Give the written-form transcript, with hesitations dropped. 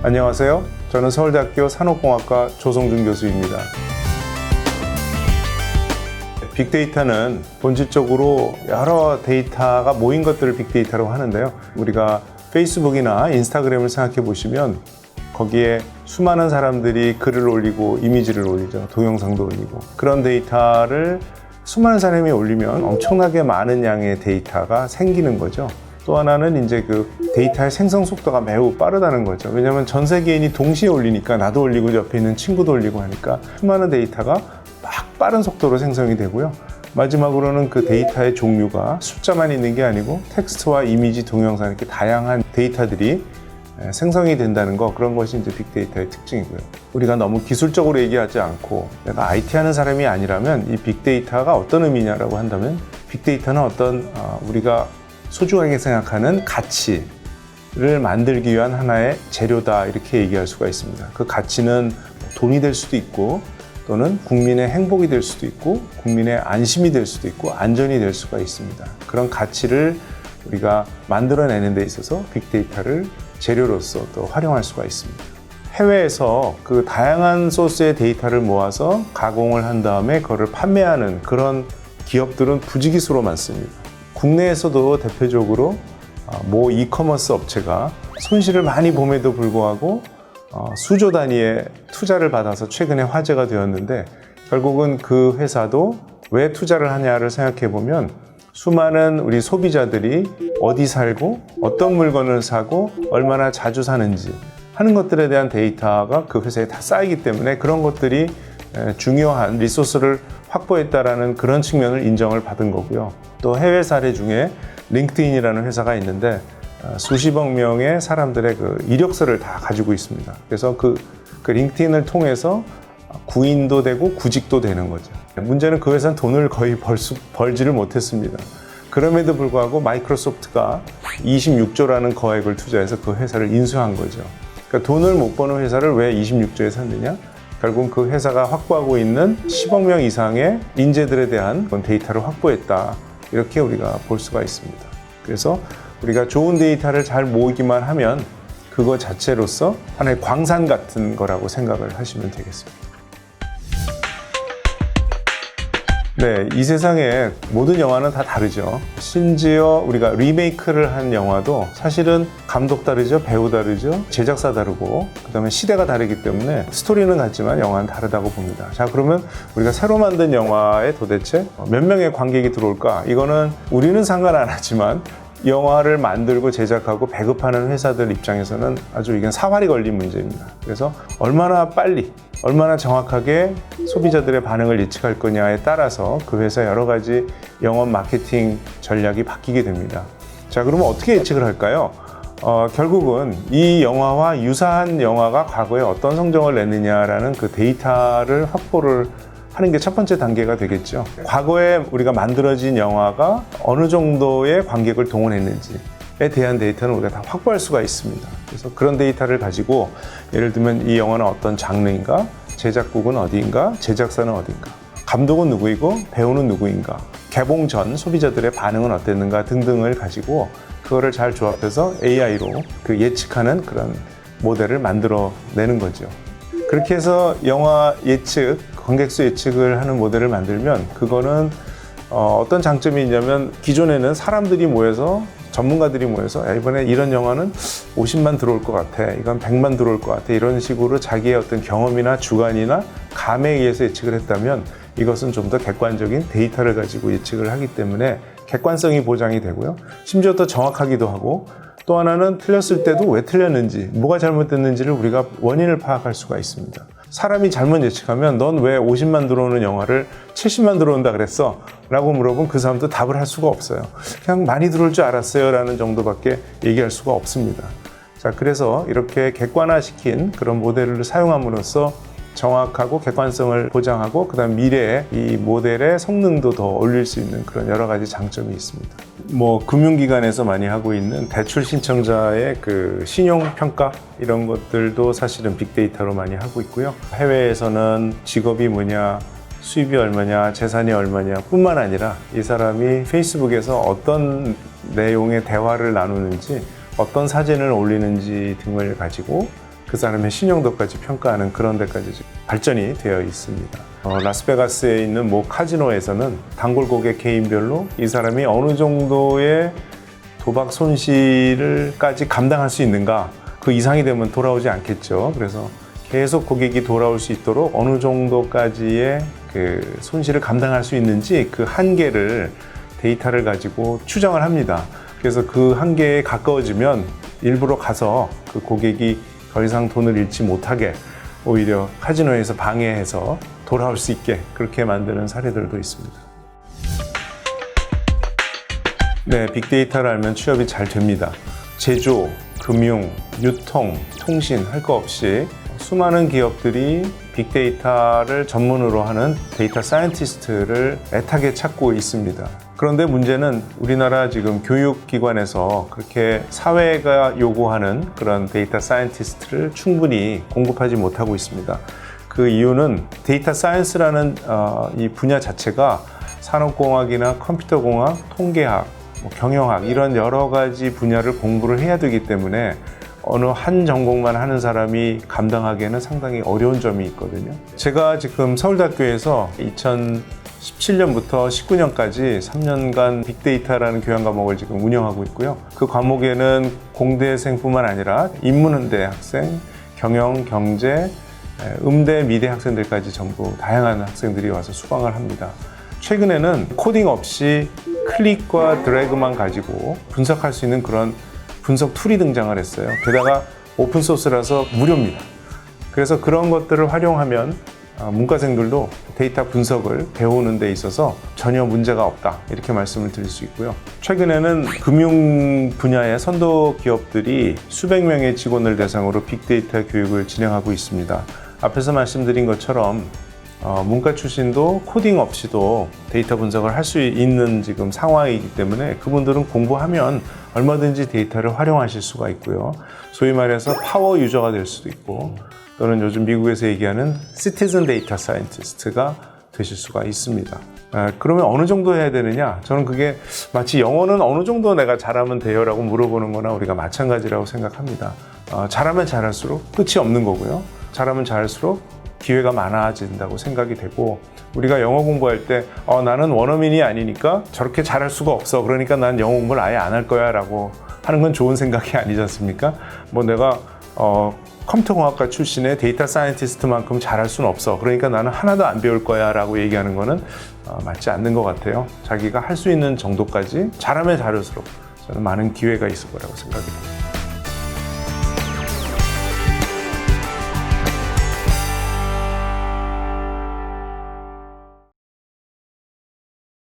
안녕하세요. 저는 서울대학교 산업공학과 조성준 교수입니다. 빅데이터는 본질적으로 여러 데이터가 모인 것들을 빅데이터라고 하는데요. 우리가 페이스북이나 인스타그램을 생각해 보시면 거기에 수많은 사람들이 글을 올리고 이미지를 올리죠. 동영상도 올리고. 그런 데이터를 수많은 사람이 올리면 엄청나게 많은 양의 데이터가 생기는 거죠. 또 하나는 이제 그 데이터의 생성 속도가 매우 빠르다는 거죠. 왜냐하면 전 세계인이 동시에 올리니까 나도 올리고 옆에 있는 친구도 올리고 하니까 수많은 데이터가 막 빠른 속도로 생성이 되고요. 마지막으로는 그 데이터의 종류가 숫자만 있는 게 아니고 텍스트와 이미지, 동영상 이렇게 다양한 데이터들이 생성이 된다는 거, 그런 것이 이제 빅데이터의 특징이고요. 우리가 너무 기술적으로 얘기하지 않고 내가 IT 하는 사람이 아니라면 이 빅데이터가 어떤 의미냐라고 한다면 빅데이터는 어떤 우리가 소중하게 생각하는 가치를 만들기 위한 하나의 재료다, 이렇게 얘기할 수가 있습니다. 그 가치는 돈이 될 수도 있고 또는 국민의 행복이 될 수도 있고 국민의 안심이 될 수도 있고 안전이 될 수가 있습니다. 그런 가치를 우리가 만들어내는 데 있어서 빅데이터를 재료로서 또 활용할 수가 있습니다. 해외에서 그 다양한 소스의 데이터를 모아서 가공을 한 다음에 그거를 판매하는 그런 기업들은 부지기수로 많습니다. 국내에서도 대표적으로 모 이커머스 업체가 손실을 많이 봄에도 불구하고 수조 단위의 투자를 받아서 최근에 화제가 되었는데, 결국은 그 회사도 왜 투자를 하냐를 생각해 보면 수많은 우리 소비자들이 어디 살고 어떤 물건을 사고 얼마나 자주 사는지 하는 것들에 대한 데이터가 그 회사에 다 쌓이기 때문에 그런 것들이 중요한 리소스를 확보했다라는 그런 측면을 인정을 받은 거고요. 또 해외 사례 중에 링크드인이라는 회사가 있는데 수십억 명의 사람들의 그 이력서를 다 가지고 있습니다. 그래서 그 링크드인을 통해서 구인도 되고 구직도 되는 거죠. 문제는 그 회사는 돈을 거의 벌지를 못했습니다. 그럼에도 불구하고 마이크로소프트가 26조라는 거액을 투자해서 그 회사를 인수한 거죠. 그러니까 돈을 못 버는 회사를 왜 26조에 샀느냐? 결국은 그 회사가 확보하고 있는 10억 명 이상의 인재들에 대한 데이터를 확보했다, 이렇게 우리가 볼 수가 있습니다. 그래서 우리가 좋은 데이터를 잘 모으기만 하면 그거 자체로서 하나의 광산 같은 거라고 생각을 하시면 되겠습니다. 네, 이 세상에 모든 영화는 다 다르죠. 심지어 우리가 리메이크를 한 영화도 사실은 감독 다르죠, 배우 다르죠, 제작사 다르고 그 다음에 시대가 다르기 때문에 스토리는 같지만 영화는 다르다고 봅니다. 자, 그러면 우리가 새로 만든 영화에 도대체 몇 명의 관객이 들어올까? 이거는 우리는 상관 안 하지만 영화를 만들고 제작하고 배급하는 회사들 입장에서는 아주 이건 사활이 걸린 문제입니다. 그래서 얼마나 빨리, 얼마나 정확하게 소비자들의 반응을 예측할 거냐에 따라서 그 회사 여러 가지 영업 마케팅 전략이 바뀌게 됩니다. 자, 그러면 어떻게 예측을 할까요? 결국은 이 영화와 유사한 영화가 과거에 어떤 성적을 냈느냐라는 그 데이터를 확보를 하는 게 첫 번째 단계가 되겠죠. 과거에 우리가 만들어진 영화가 어느 정도의 관객을 동원했는지에 대한 데이터는 우리가 다 확보할 수가 있습니다. 그래서 그런 데이터를 가지고 예를 들면 이 영화는 어떤 장르인가, 제작국은 어디인가, 제작사는 어딘가, 감독은 누구이고 배우는 누구인가, 개봉 전 소비자들의 반응은 어땠는가 등등을 가지고 그거를 잘 조합해서 AI로 그 예측하는 그런 모델을 만들어내는 거죠. 그렇게 해서 영화 예측, 관객수 예측을 하는 모델을 만들면 그거는 어떤 장점이 있냐면 기존에는 사람들이 모여서, 전문가들이 모여서 이번에 이런 영화는 50만 들어올 것 같아, 이건 100만 들어올 것 같아, 이런 식으로 자기의 어떤 경험이나 주관이나 감에 의해서 예측을 했다면 이것은 좀 더 객관적인 데이터를 가지고 예측을 하기 때문에 객관성이 보장이 되고요. 심지어 더 정확하기도 하고, 또 하나는 틀렸을 때도 왜 틀렸는지, 뭐가 잘못됐는지를 우리가 원인을 파악할 수가 있습니다. 사람이 잘못 예측하면 넌 왜 50만 들어오는 영화를 70만 들어온다 그랬어? 라고 물어보면 그 사람도 답을 할 수가 없어요. 그냥 많이 들어올 줄 알았어요 라는 정도밖에 얘기할 수가 없습니다. 자, 그래서 이렇게 객관화시킨 그런 모델을 사용함으로써 정확하고 객관성을 보장하고 그다음 미래에 이 모델의 성능도 더 올릴 수 있는 그런 여러 가지 장점이 있습니다. 금융기관에서 많이 하고 있는 대출 신청자의 그 신용평가 이런 것들도 사실은 빅데이터로 많이 하고 있고요. 해외에서는 직업이 뭐냐, 수입이 얼마냐, 재산이 얼마냐 뿐만 아니라 이 사람이 페이스북에서 어떤 내용의 대화를 나누는지, 어떤 사진을 올리는지 등을 가지고 그 사람의 신용도까지 평가하는 그런 데까지 발전이 되어 있습니다. 라스베가스에 있는 모 카지노에서는 단골 고객 개인별로 이 사람이 어느 정도의 도박 손실을까지 감당할 수 있는가, 그 이상이 되면 돌아오지 않겠죠. 그래서 계속 고객이 돌아올 수 있도록 어느 정도까지의 그 손실을 감당할 수 있는지 그 한계를 데이터를 가지고 추정을 합니다. 그래서 그 한계에 가까워지면 일부러 가서 그 고객이 더 이상 돈을 잃지 못하게 오히려 카지노에서 방해해서 돌아올 수 있게 그렇게 만드는 사례들도 있습니다. 네, 빅데이터를 알면 취업이 잘 됩니다. 제조, 금융, 유통, 통신 할 거 없이 수많은 기업들이 빅데이터를 전문으로 하는 데이터 사이언티스트를 애타게 찾고 있습니다. 그런데 문제는 우리나라 지금 교육기관에서 그렇게 사회가 요구하는 그런 데이터 사이언티스트를 충분히 공급하지 못하고 있습니다. 그 이유는 데이터 사이언스라는 이 분야 자체가 산업공학이나 컴퓨터공학, 통계학, 경영학 이런 여러 가지 분야를 공부를 해야 되기 때문에 어느 한 전공만 하는 사람이 감당하기에는 상당히 어려운 점이 있거든요. 제가 지금 서울대학교에서 2017년부터 19년까지 3년간 빅데이터라는 교양 과목을 지금 운영하고 있고요. 그 과목에는 공대생뿐만 아니라 인문은대 학생, 경영, 경제, 음대, 미대 학생들까지 전부 다양한 학생들이 와서 수강을 합니다. 최근에는 코딩 없이 클릭과 드래그만 가지고 분석할 수 있는 그런 분석 툴이 등장을 했어요. 게다가 오픈소스라서 무료입니다. 그래서 그런 것들을 활용하면 문과생들도 데이터 분석을 배우는 데 있어서 전혀 문제가 없다, 이렇게 말씀을 드릴 수 있고요. 최근에는 금융 분야의 선도 기업들이 수백 명의 직원을 대상으로 빅데이터 교육을 진행하고 있습니다. 앞에서 말씀드린 것처럼 문과 출신도 코딩 없이도 데이터 분석을 할 수 있는 지금 상황이기 때문에 그분들은 공부하면 얼마든지 데이터를 활용하실 수가 있고요. 소위 말해서 파워 유저가 될 수도 있고, 또는 요즘 미국에서 얘기하는 시티즌 데이터 사이언티스트가 되실 수가 있습니다. 그러면 어느 정도 해야 되느냐? 저는 그게 마치 영어는 어느 정도 내가 잘하면 돼요 라고 물어보는 거나 우리가 마찬가지라고 생각합니다. 잘하면 잘할수록 끝이 없는 거고요. 잘하면 잘할수록 기회가 많아진다고 생각이 되고, 우리가 영어 공부할 때 나는 원어민이 아니니까 저렇게 잘할 수가 없어, 그러니까 난 영어 공부를 아예 안 할 거야 라고 하는 건 좋은 생각이 아니지 않습니까? 뭐 내가 컴퓨터공학과 출신의 데이터 사이언티스트만큼 잘할 수는 없어, 그러니까 나는 하나도 안 배울 거야 라고 얘기하는 거는 맞지 않는 것 같아요. 자기가 할 수 있는 정도까지 잘하면 잘할수록 저는 많은 기회가 있을 거라고 생각이 듭니다.